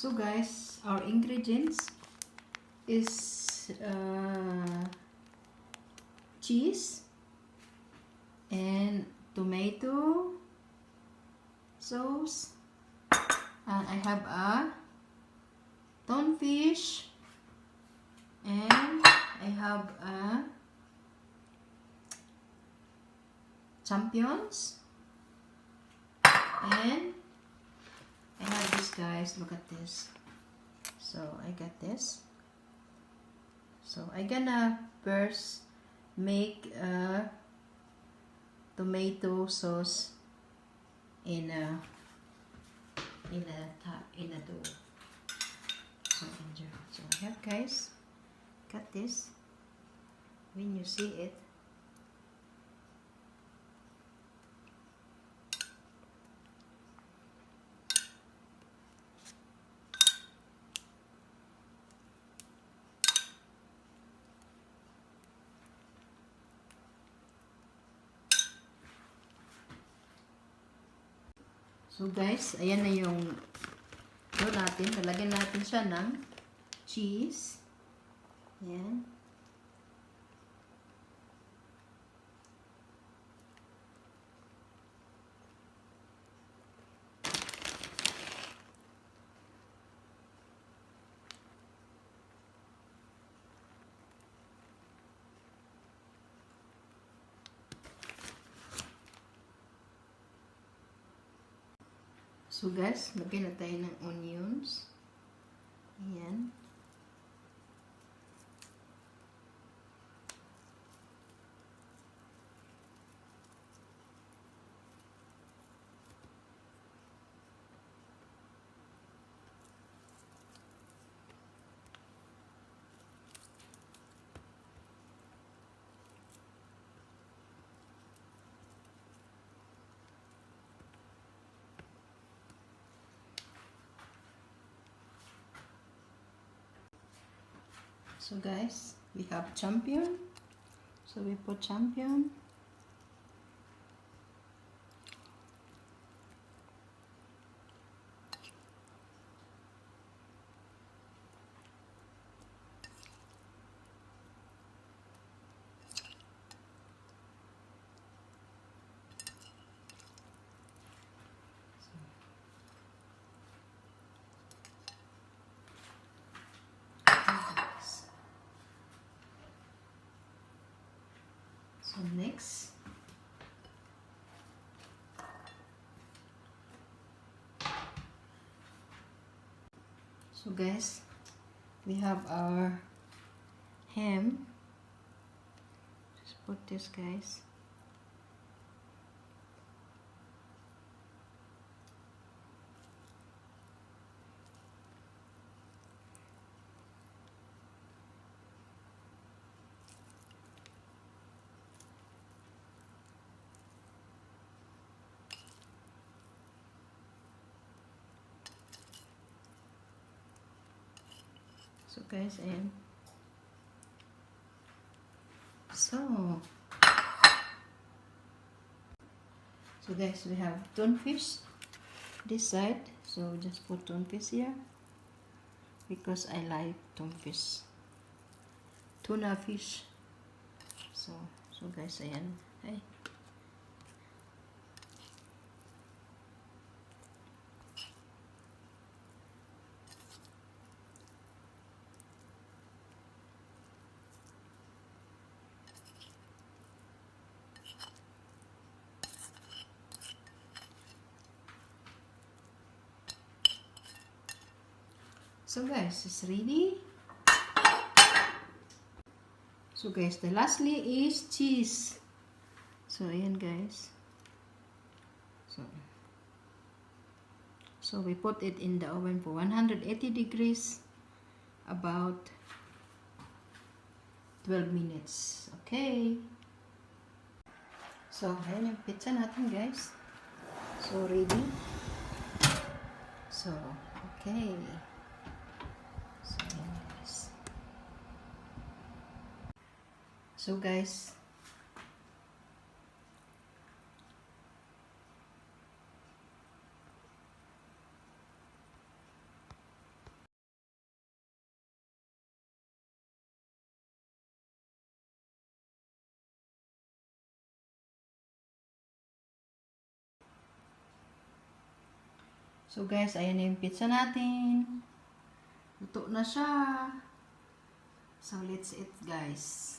So guys, our ingredients is cheese and tomato sauce, and I have a tonfish, and I have a champignons, and I have this, guys. Look at this. So I got this. So I gonna first make a tomato sauce in a dough. So enjoy. So I have, guys, cut this. When you see it, so guys, ayan na yung dough natin. Lalagyan natin siya ng cheese. Ayan. So guys, lagyan na tayo ng onions. Ayan. So guys, we have champion. So we put champion. So next, so guys, we have our ham. Just put this, guys. So guys, and so guys, we have tonfish this side. So just put tonfish here because I like tonfish, tuna fish. So guys, ayan. Hey. So guys, it's ready. So guys, the lastly is cheese. So ayan, guys. So we put it in the oven for 180 degrees about 12 minutes. Okay. So ayan yung pizza natin, guys. So ready. So okay. So ayan, guys. So guys, So guys, ayan na yung pizza natin. Luto na siya. So let's eat guys.